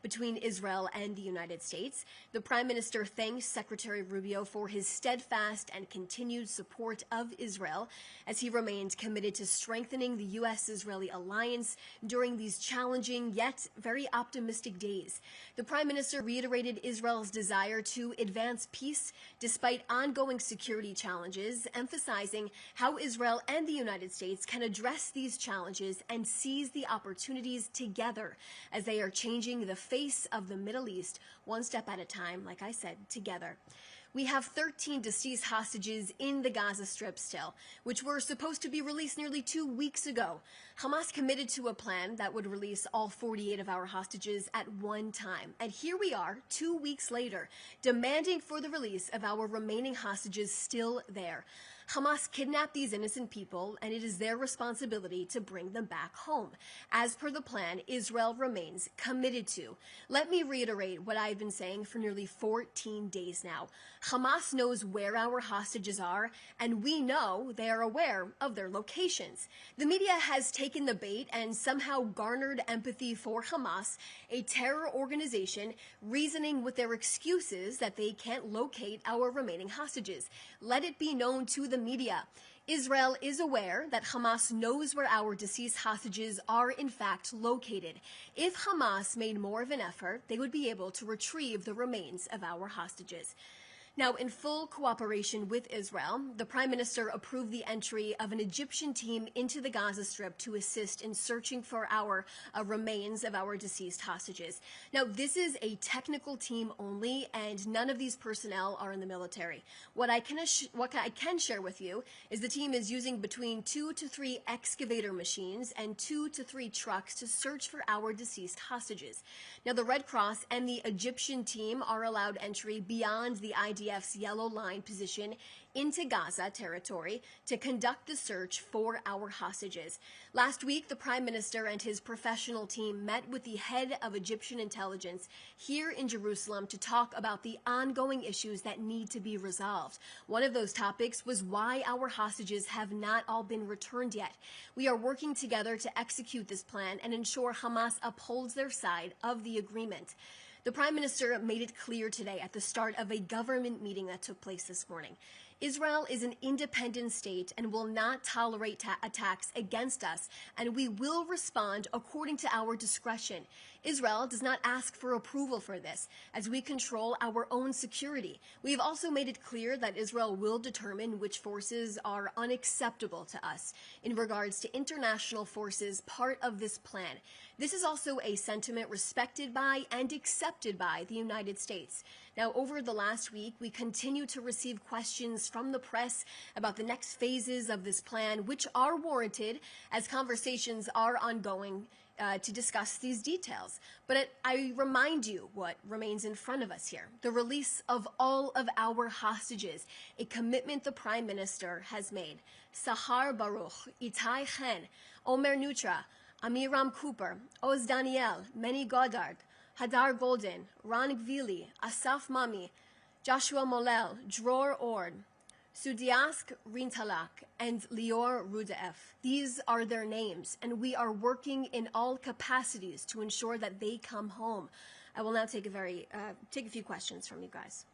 between Israel and the United States. The Prime Minister thanked Secretary Rubio for his steadfast and continued support of Israel as he remained committed to strengthening the U.S. Israeli alliance during these challenging yet very optimistic days. The Prime Minister reiterated Israel's desire to advance peace despite ongoing security challenges, emphasizing how Israel and the United States can address these challenges and seize the opportunities together as they are changing the face of the Middle East one step at a time, like I said, together. We have 13 deceased hostages in the Gaza Strip still, which were supposed to be released nearly 2 weeks ago. Hamas committed to a plan that would release all 48 of our hostages at one time. And here we are, 2 weeks later, demanding for the release of our remaining hostages still there. Hamas kidnapped these innocent people, and it is their responsibility to bring them back home. As per the plan, Israel remains committed to. Let me reiterate what I've been saying for nearly 14 days now. Hamas knows where our hostages are, and we know they are aware of their locations. The media has taken the bait and somehow garnered empathy for Hamas, a terror organization, reasoning with their excuses that they can't locate our remaining hostages. Let it be known to the media. Israel is aware that Hamas knows where our deceased hostages are in fact located. If Hamas made more of an effort, they would be able to retrieve the remains of our hostages. Now, in full cooperation with Israel, the Prime Minister approved the entry of an Egyptian team into the Gaza Strip to assist in searching for our remains of our deceased hostages. Now, this is a technical team only, and none of these personnel are in the military. What I can share with you is the team is using between 2 to 3 excavator machines and 2 to 3 trucks to search for our deceased hostages. Now, the Red Cross and the Egyptian team are allowed entry beyond the IDF's yellow line position into Gaza territory to conduct the search for our hostages. Last week, the Prime Minister and his professional team met with the head of Egyptian intelligence here in Jerusalem to talk about the ongoing issues that need to be resolved. One of those topics was why our hostages have not all been returned yet. We are working together to execute this plan and ensure Hamas upholds their side of the agreement. The Prime Minister made it clear today at the start of a government meeting that took place this morning. Israel is an independent state and will not tolerate attacks against us, and we will respond according to our discretion. Israel does not ask for approval for this, as we control our own security. We have also made it clear that Israel will determine which forces are unacceptable to us in regards to international forces part of this plan. This is also a sentiment respected by and accepted by the United States. Now, over the last week, we continue to receive questions from the press about the next phases of this plan, which are warranted as conversations are ongoing to discuss these details. But I remind you what remains in front of us here: the release of all of our hostages, a commitment the Prime Minister has made. Sahar Baruch, Itai Chen, Omer Nutra, Amiram Cooper, Oz Daniel, Meni Goddard, Hadar Golden, Ron Gvili, Asaf Mami, Joshua Molel, Dror Ord, Sudiask Rintalak, and Lior Rudaef. These are their names, and we are working in all capacities to ensure that they come home. I will now take a few questions from you guys.